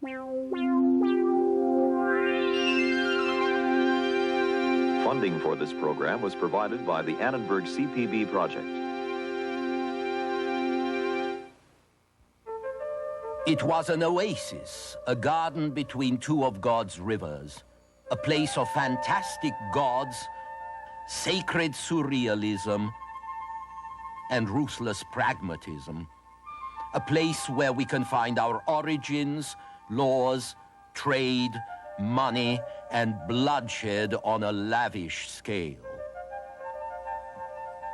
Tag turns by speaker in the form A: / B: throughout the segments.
A: Funding for this program was provided by the Annenberg CPB project.
B: It was an oasis, a garden between two of God's rivers, a place of fantastic gods, sacred surrealism, and ruthless pragmatism. A place where we can find our origins, laws, trade, money, and bloodshed on a lavish scale.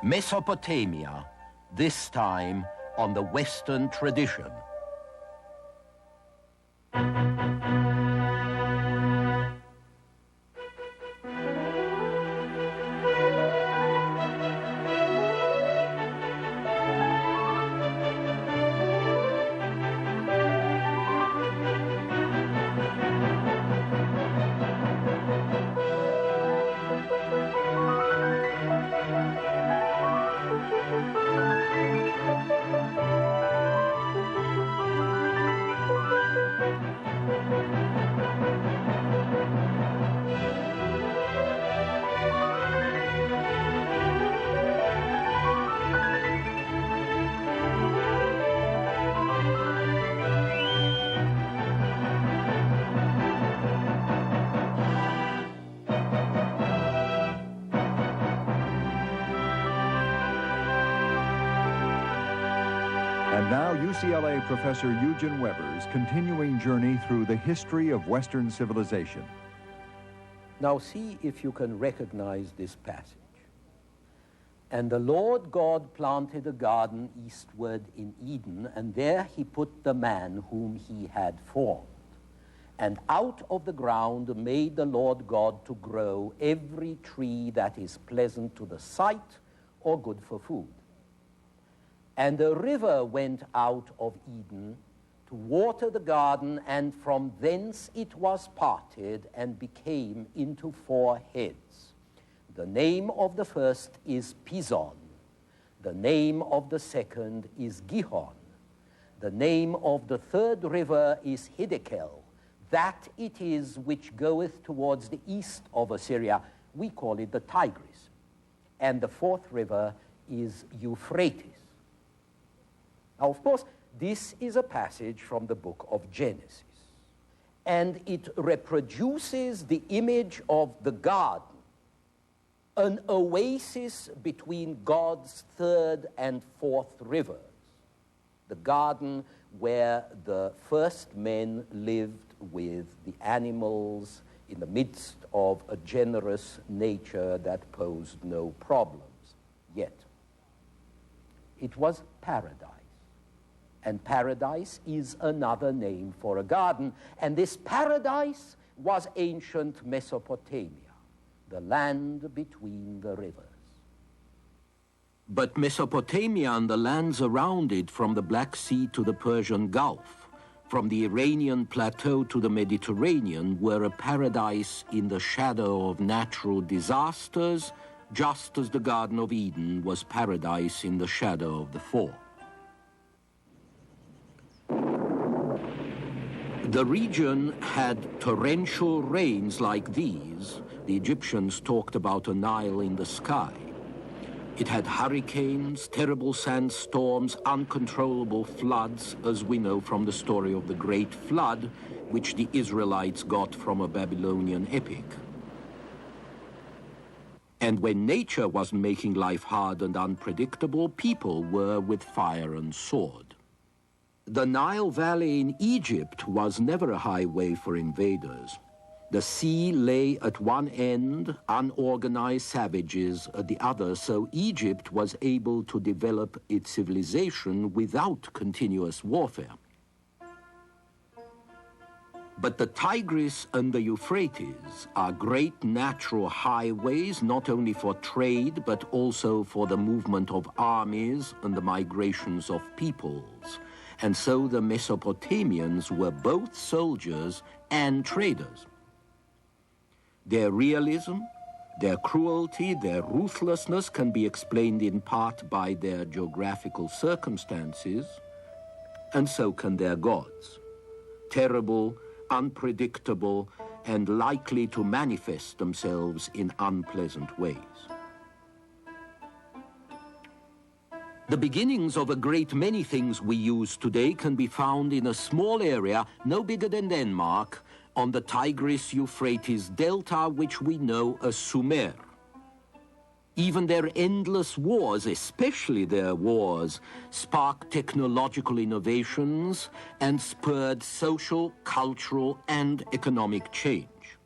B: Mesopotamia, this time on the Western tradition.
C: And now UCLA Professor Eugen Weber's continuing journey through the history of Western civilization.
B: Now see if you can recognize this passage. And the Lord God planted a garden eastward in Eden, and there he put the man whom he had formed. And out of the ground made the Lord God to grow every tree that is pleasant to the sight or good for food. And a river went out of Eden to water the garden, and from thence it was parted and became into 4 heads. The name of the first is Pison. The name of the second is Gihon. The name of the third river is Hiddekel. That it is which goeth towards the east of Assyria. We call it the Tigris. And the fourth river is Euphrates. Now, of course, this is a passage from the book of Genesis, and it reproduces the image of the garden, an oasis between God's third and fourth rivers, the garden where the first men lived with the animals in the midst of a generous nature that posed no problems yet. It was paradise. And paradise is another name for a garden. And this paradise was ancient Mesopotamia, the land between the rivers. But Mesopotamia and the lands around it, from the Black Sea to the Persian Gulf, from the Iranian plateau to the Mediterranean, were a paradise in the shadow of natural disasters, just as the Garden of Eden was paradise in the shadow of the fall. The region had torrential rains like these. The Egyptians talked about a Nile in the sky. It had hurricanes, terrible sandstorms, uncontrollable floods, as we know from the story of the Great Flood, which the Israelites got from a Babylonian epic. And when nature wasn't making life hard and unpredictable, people were with fire and sword. The Nile Valley in Egypt was never a highway for invaders. The sea lay at one end, unorganized savages at the other, so Egypt was able to develop its civilization without continuous warfare. But the Tigris and the Euphrates are great natural highways, not only for trade, but also for the movement of armies and the migrations of peoples. And so the Mesopotamians were both soldiers and traders. Their realism, their cruelty, their ruthlessness can be explained in part by their geographical circumstances, and so can their gods. terrible, unpredictable, and likely to manifest themselves in unpleasant ways. The beginnings of a great many things we use today can be found in a small area no bigger than Denmark on the Tigris-Euphrates delta, which we know as Sumer. Even their endless wars, especially their wars, sparked technological innovations and spurred social, cultural, and economic change.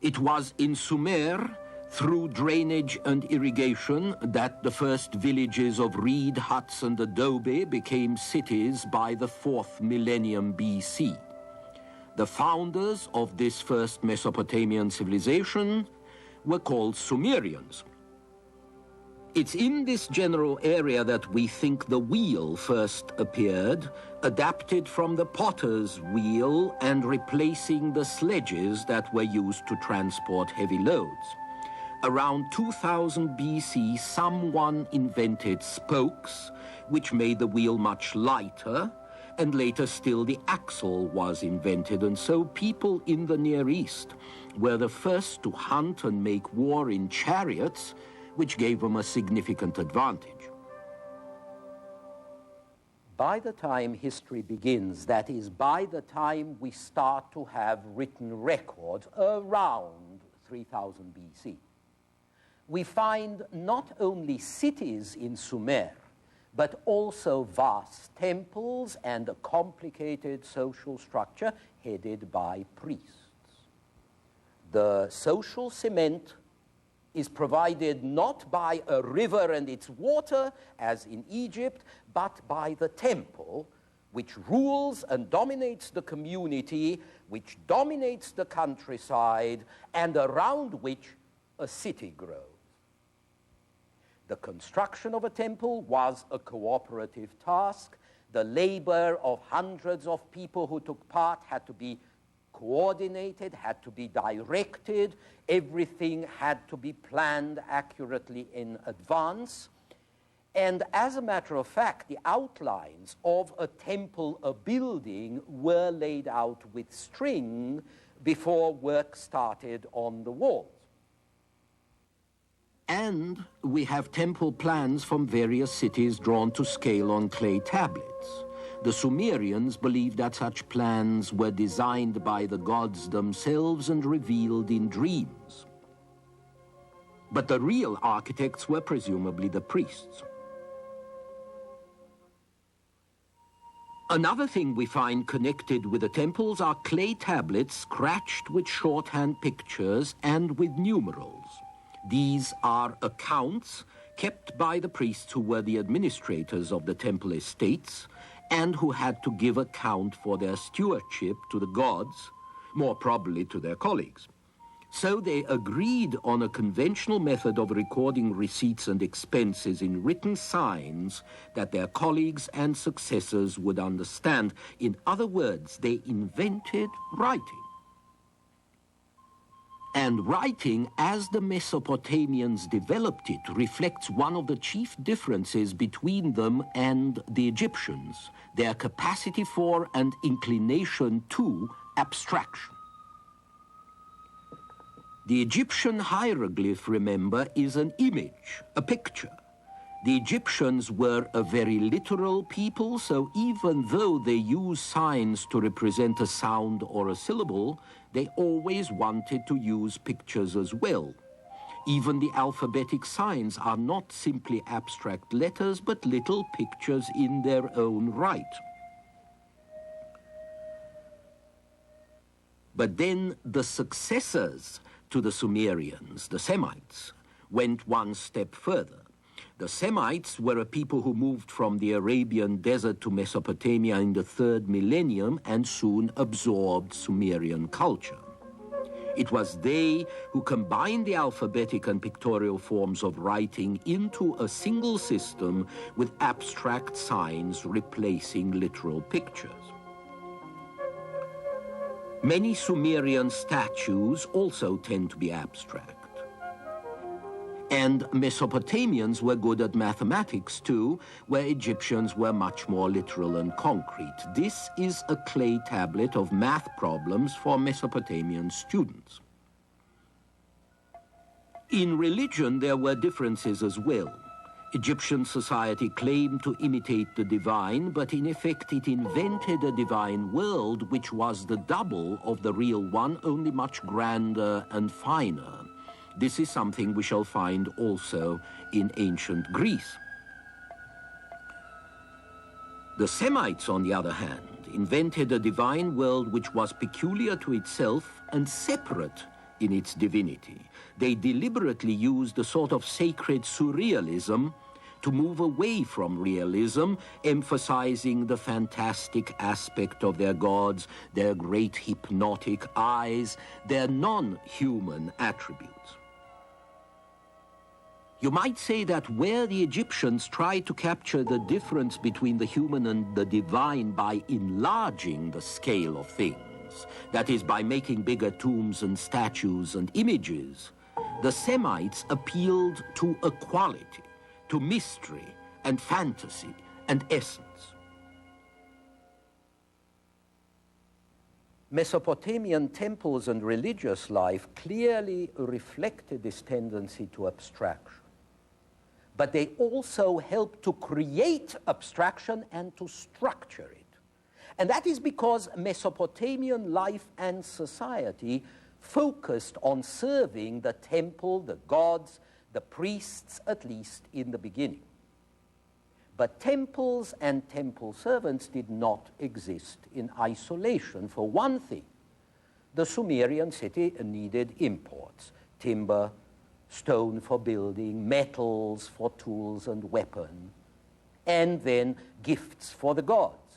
B: It was in Sumer, through drainage and irrigation, that the first villages of reed huts and adobe became cities by the 4th millennium BC. The founders of this first Mesopotamian civilization were called Sumerians. It's in this general area that we think the wheel first appeared, adapted from the potter's wheel and replacing the sledges that were used to transport heavy loads. Around 2000 BC, someone invented spokes, which made the wheel much lighter, and later still the axle was invented, and so people in the Near East were the first to hunt and make war in chariots, which gave them a significant advantage. By the time history begins, that is, by the time we start to have written records around 3000 BC, we find not only cities in Sumer, but also vast temples and a complicated social structure headed by priests. The social cement is provided not by a river and its water, as in Egypt, but by the temple, which rules and dominates the community, which dominates the countryside, and around which a city grows. The construction of a temple was a cooperative task. The labor of hundreds of people who took part had to be coordinated, had to be directed. Everything had to be planned accurately in advance. And as a matter of fact, the outlines of a temple, a building, were laid out with string before work started on the walls. And we have temple plans from various cities drawn to scale on clay tablets. The Sumerians believed that such plans were designed by the gods themselves and revealed in dreams. But the real architects were presumably the priests. Another thing we find connected with the temples are clay tablets scratched with shorthand pictures and with numerals. These are accounts kept by the priests who were the administrators of the temple estates and who had to give account for their stewardship to the gods, more probably to their colleagues. So they agreed on a conventional method of recording receipts and expenses in written signs that their colleagues and successors would understand. In other words, they invented writing. And writing, as the Mesopotamians developed it, reflects one of the chief differences between them and the Egyptians, their capacity for and inclination to abstraction. The Egyptian hieroglyph, remember, is an image, a picture. The Egyptians were a very literal people, so even though they used signs to represent a sound or a syllable, they always wanted to use pictures as well. Even the alphabetic signs are not simply abstract letters, but little pictures in their own right. But then the successors to the Sumerians, the Semites, went one step further. The Semites were a people who moved from the Arabian desert to Mesopotamia in the 3rd millennium and soon absorbed Sumerian culture. It was they who combined the alphabetic and pictorial forms of writing into a single system with abstract signs replacing literal pictures. Many Sumerian statues also tend to be abstract. And Mesopotamians were good at mathematics too, where Egyptians were much more literal and concrete. This is a clay tablet of math problems for Mesopotamian students. In religion, there were differences as well. Egyptian society claimed to imitate the divine, but in effect it invented a divine world which was the double of the real one, only much grander and finer. This is something we shall find also in ancient Greece. The Semites, on the other hand, invented a divine world which was peculiar to itself and separate in its divinity. They deliberately used a sort of sacred surrealism to move away from realism, emphasizing the fantastic aspect of their gods, their great hypnotic eyes, their non-human attributes. You might say that where the Egyptians tried to capture the difference between the human and the divine by enlarging the scale of things, that is, by making bigger tombs and statues and images, the Semites appealed to equality, to mystery and fantasy and essence. Mesopotamian temples and religious life clearly reflected this tendency to abstraction. But they also help to create abstraction and to structure it. And that is because Mesopotamian life and society focused on serving the temple, the gods, the priests, at least in the beginning. But temples and temple servants did not exist in isolation. For one thing, the Sumerian city needed imports, timber, stone for building, metals for tools and weapons, and then gifts for the gods,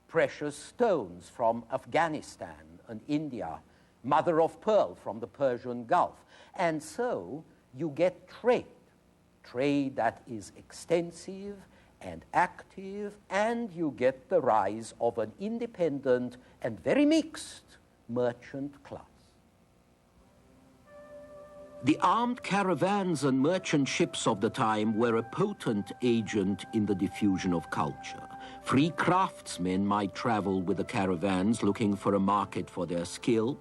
B: precious stones from Afghanistan and India, mother of pearl from the Persian Gulf. And so you get trade that is extensive and active, and you get the rise of an independent and very mixed merchant class. The armed caravans and merchant ships of the time were a potent agent in the diffusion of culture. Free craftsmen might travel with the caravans looking for a market for their skill.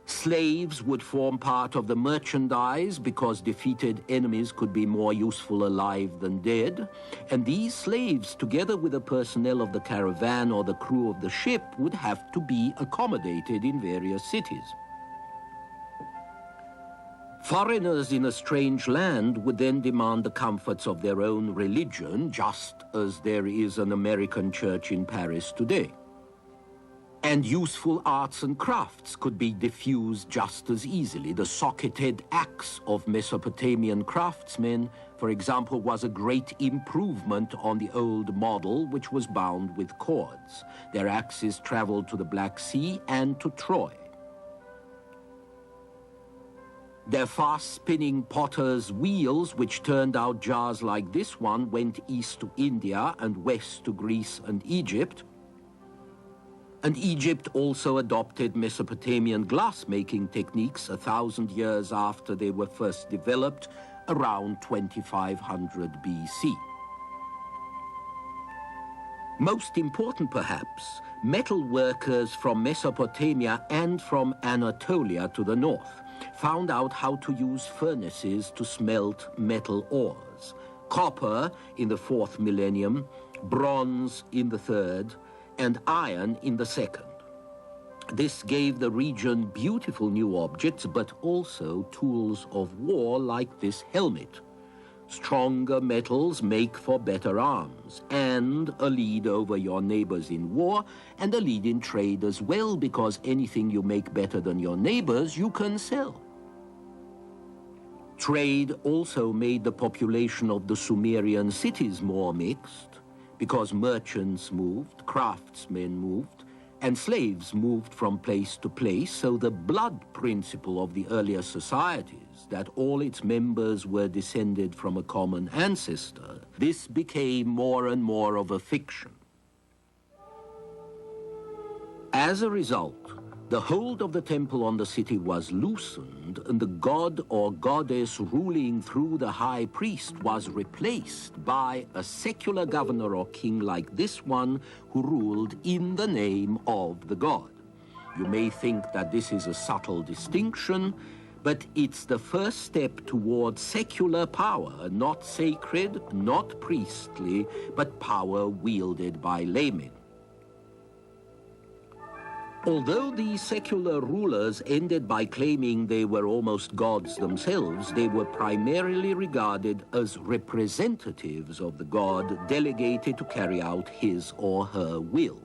B: Slaves would form part of the merchandise because defeated enemies could be more useful alive than dead. And these slaves, together with the personnel of the caravan or the crew of the ship, would have to be accommodated in various cities. Foreigners in a strange land would then demand the comforts of their own religion, just as there is an American church in Paris today. And useful arts and crafts could be diffused just as easily. The socketed axe of Mesopotamian craftsmen, for example, was a great improvement on the old model, which was bound with cords. Their axes traveled to the Black Sea and to Troy. Their fast-spinning potter's wheels, which turned out jars like this one, went east to India and west to Greece and Egypt. And Egypt also adopted Mesopotamian glass-making techniques 1,000 years after they were first developed, around 2500 BC. Most important, perhaps, metal workers from Mesopotamia and from Anatolia to the north found out how to use furnaces to smelt metal ores. Copper in the 4th millennium, bronze in the 3rd, and iron in the 2nd. This gave the region beautiful new objects, but also tools of war like this helmet. Stronger metals make for better arms, and a lead over your neighbors in war, and a lead in trade as well, because anything you make better than your neighbors, you can sell. Trade also made the population of the Sumerian cities more mixed, because merchants moved, craftsmen moved, and slaves moved from place to place, so the blood principle of the earlier societies, that all its members were descended from a common ancestor, this became more and more of a fiction. As a result, The hold of the temple on the city was loosened, and the god or goddess ruling through the high priest was replaced by a secular governor or king like this one who ruled in the name of the god. You may think that this is a subtle distinction, but it's the first step toward secular power, not sacred, not priestly, but power wielded by laymen. Although these secular rulers ended by claiming they were almost gods themselves, they were primarily regarded as representatives of the god, delegated to carry out his or her will.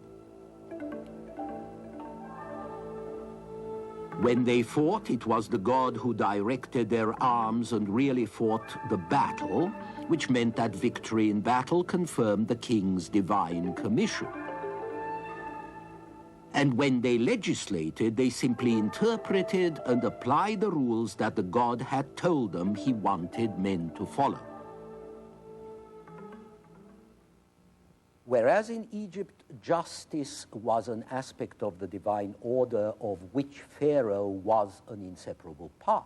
B: When they fought, it was the god who directed their arms and really fought the battle, which meant that victory in battle confirmed the king's divine commission. And when they legislated, they simply interpreted and applied the rules that the god had told them he wanted men to follow. Whereas in Egypt, justice was an aspect of the divine order of which Pharaoh was an inseparable part,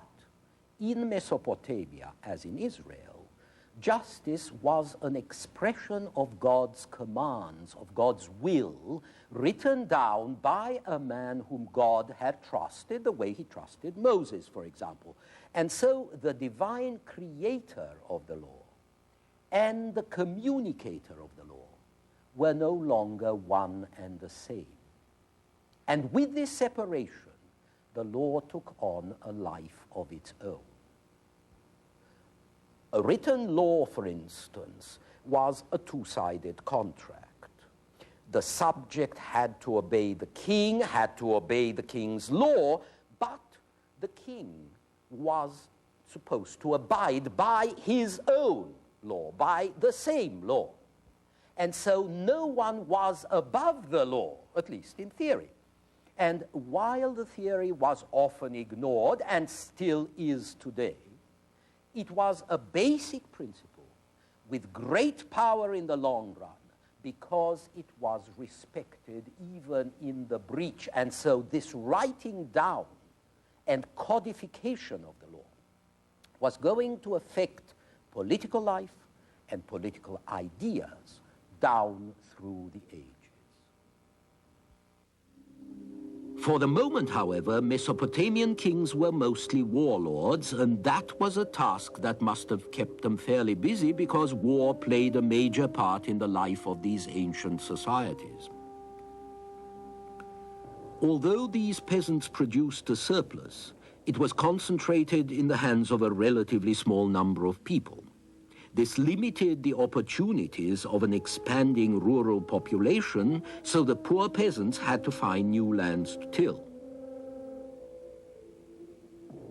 B: in Mesopotamia, as in Israel, justice was an expression of God's commands, of God's will, written down by a man whom God had trusted, the way he trusted Moses, for example. And so the divine creator of the law and the communicator of the law were no longer one and the same. And with this separation, the law took on a life of its own. A written law, for instance, was a two-sided contract. The subject had to obey the king, had to obey the king's law, but the king was supposed to abide by his own law, by the same law. And so no one was above the law, at least in theory. And while the theory was often ignored, and still is today, it was a basic principle with great power in the long run because it was respected even in the breach. And so this writing down and codification of the law was going to affect political life and political ideas down through the ages. For the moment, however, Mesopotamian kings were mostly warlords, and that was a task that must have kept them fairly busy because war played a major part in the life of these ancient societies. Although these peasants produced a surplus, it was concentrated in the hands of a relatively small number of people. This limited the opportunities of an expanding rural population, so the poor peasants had to find new lands to till.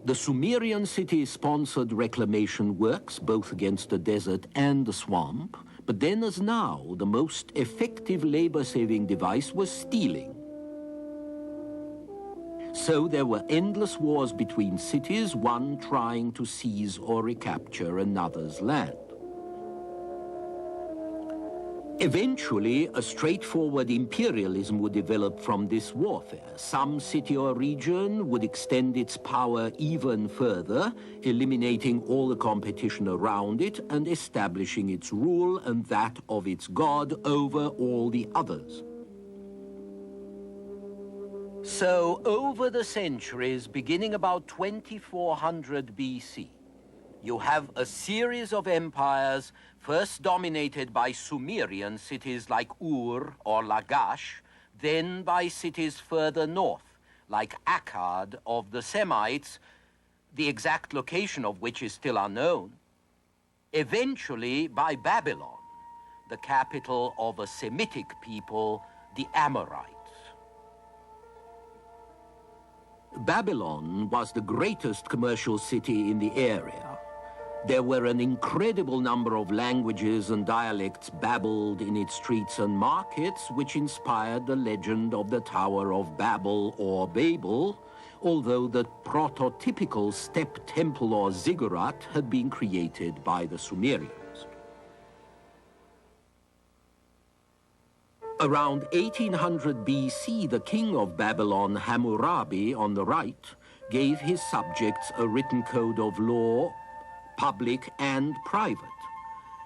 B: The Sumerian cities sponsored reclamation works, both against the desert and the swamp, but then as now, the most effective labor-saving device was stealing. So there were endless wars between cities, one trying to seize or recapture another's land. Eventually, a straightforward imperialism would develop from this warfare. Some city or region would extend its power even further, eliminating all the competition around it and establishing its rule and that of its god over all the others. So, over the centuries, beginning about 2400 BC, you have a series of empires first dominated by Sumerian cities like Ur or Lagash, then by cities further north, like Akkad of the Semites, the exact location of which is still unknown. Eventually by Babylon, the capital of a Semitic people, the Amorites. Babylon was the greatest commercial city in the area. There were an incredible number of languages and dialects babbled in its streets and markets, which inspired the legend of the Tower of Babel or Babel, although the prototypical step temple or ziggurat had been created by the Sumerians. Around 1800 BC, the king of Babylon, Hammurabi, on the right, gave his subjects a written code of law, public and private.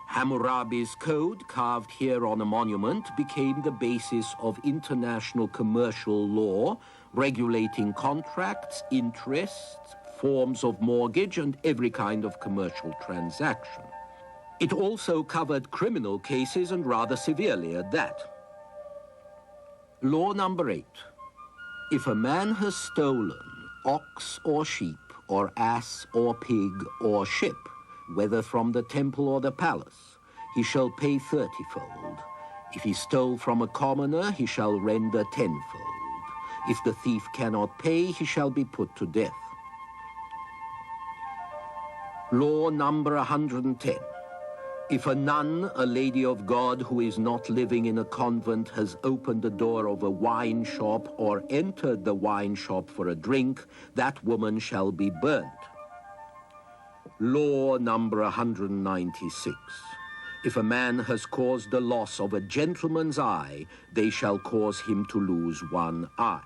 B: Hammurabi's code, carved here on a monument, became the basis of international commercial law, regulating contracts, interests, forms of mortgage, and every kind of commercial transaction. It also covered criminal cases, and rather severely at that. Law number 8. If a man has stolen ox or sheep, or ass or pig or ship, whether from the temple or the palace, he shall pay 30-fold. If he stole from a commoner, he shall render 10-fold. If the thief cannot pay, he shall be put to death. Law number 110. If a nun, a lady of God who is not living in a convent, has opened the door of a wine shop or entered the wine shop for a drink, that woman shall be burnt. Law number 196. If a man has caused the loss of a gentleman's eye, they shall cause him to lose one eye.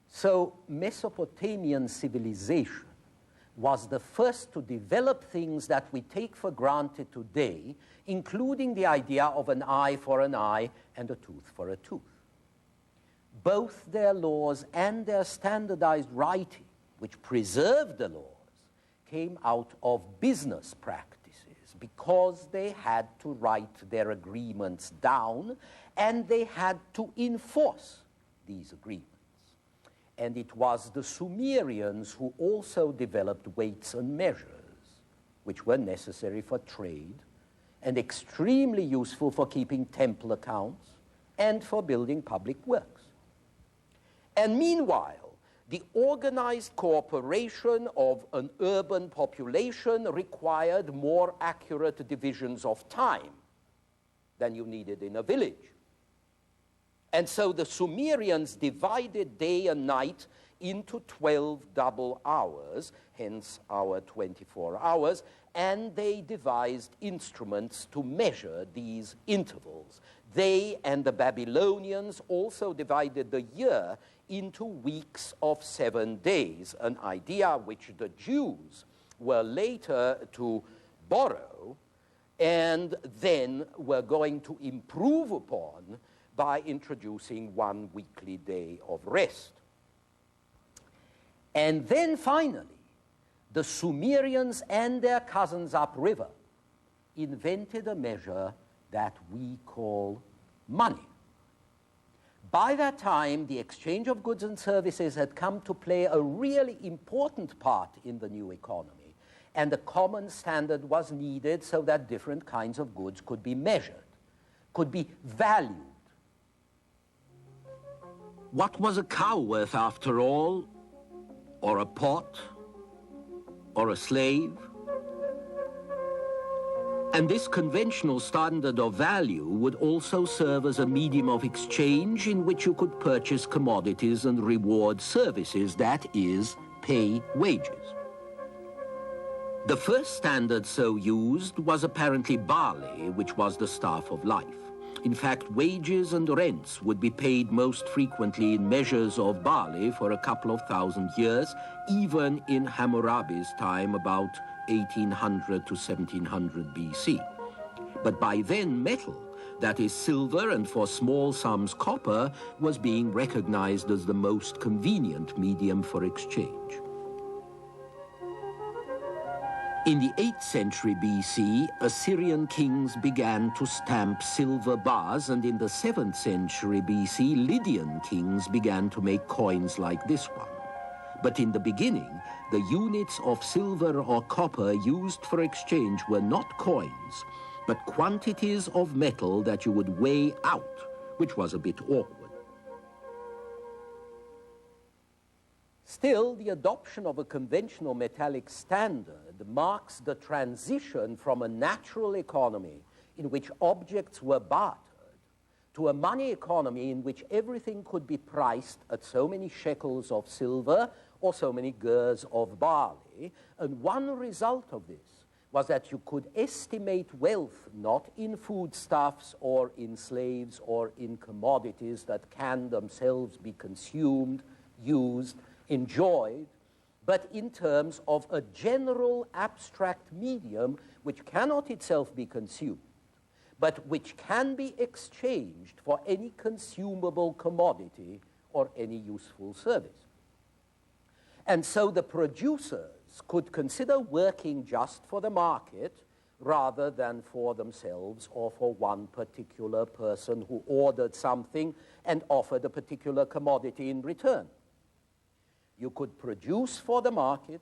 D: So Mesopotamian civilization was the first to develop things that we take for granted today, including the idea of an eye for an eye and a tooth for a tooth. Both their laws and their standardized writing, which preserved the laws, came out of business practices because they had to write their agreements down and they had to enforce these agreements. And it was the Sumerians who also developed weights and measures, which were necessary for trade and extremely useful for keeping temple accounts and for building public works. And meanwhile, the organized cooperation of an urban population required more accurate divisions of time than you needed in a village. And so the Sumerians divided day and night into 12 double hours, hence our 24 hours, and they devised instruments to measure these intervals. They and the Babylonians also divided the year into weeks of 7 days, an idea which the Jews were later to borrow and then were going to improve upon by introducing 1 weekly day of rest. And then finally, the Sumerians and their cousins upriver invented a measure that we call money. By that time, the exchange of goods and services had come to play a really important part in the new economy, and a common standard was needed so that different kinds of goods could be measured, could be valued.
B: What was a cow worth after all? Or a pot? Or a slave? And this conventional standard of value would also serve as a medium of exchange in which you could purchase commodities and reward services, that is, pay wages. The first standard so used was apparently barley, which was the staff of life. In fact, wages and rents would be paid most frequently in measures of barley for a couple of thousand years, even in Hammurabi's time, about 1800 to 1700 BC. But by then, metal, that is silver and for small sums copper, was being recognized as the most convenient medium for exchange. In the 8th century BC, Assyrian kings began to stamp silver bars, and in the 7th century BC, Lydian kings began to make coins like this one. But in the beginning, the units of silver or copper used for exchange were not coins, but quantities of metal that you would weigh out, which was a bit awkward.
D: Still, the adoption of a conventional metallic standard marks the transition from a natural economy in which objects were bartered to a money economy in which everything could be priced at so many shekels of silver or so many gers of barley. And one result of this
B: was that you could estimate wealth not in foodstuffs or in slaves or in commodities that can themselves be consumed, used, enjoyed, but in terms of a general abstract medium which cannot itself be consumed, but which can be exchanged for any consumable commodity or any useful service. And so the producers could consider working just for the market rather than for themselves or for one particular person who ordered something and offered a particular commodity in return. You could produce for the market,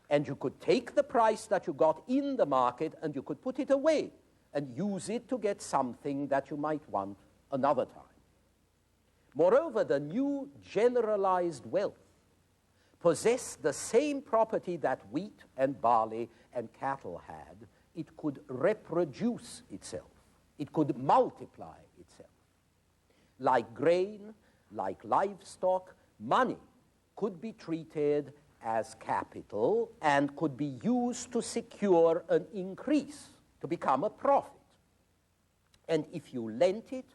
B: and you could take the price that you got in the market and you could put it away and use it to get something that you might want another time. Moreover, the new generalized wealth possessed the same property that wheat and barley and cattle had. It could reproduce itself. It could multiply itself. Like grain, like livestock, money could be treated as capital and could be used to secure an increase, to become a profit. And if you lent it,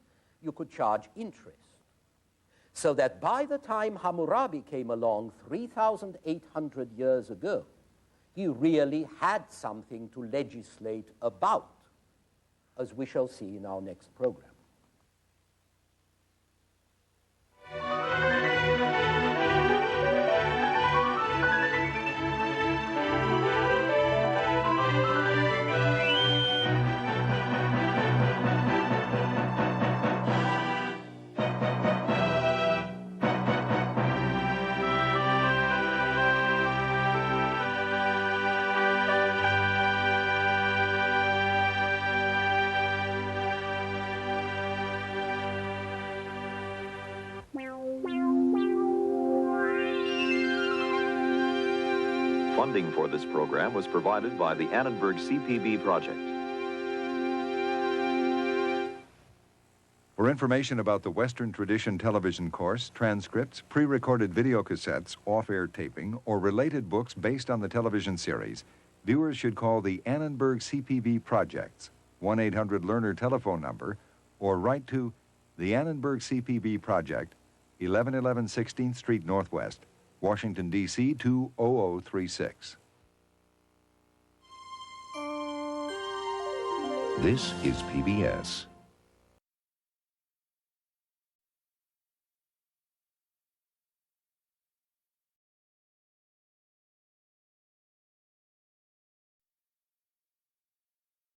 B: you could charge interest. So that by the time Hammurabi came along 3,800 years ago, he really had something to legislate about, as we shall see in our next program.
A: Funding for this program was provided by the Annenberg CPB project.
C: For information about the Western Tradition television course, transcripts, pre-recorded video cassettes, off-air taping, or related books based on the television series, viewers should call the Annenberg CPB Project's 1-800-LEARNER telephone number or write to the Annenberg CPB Project, 1111 16th Street Northwest, Washington, D.C. 20036.
E: This is PBS.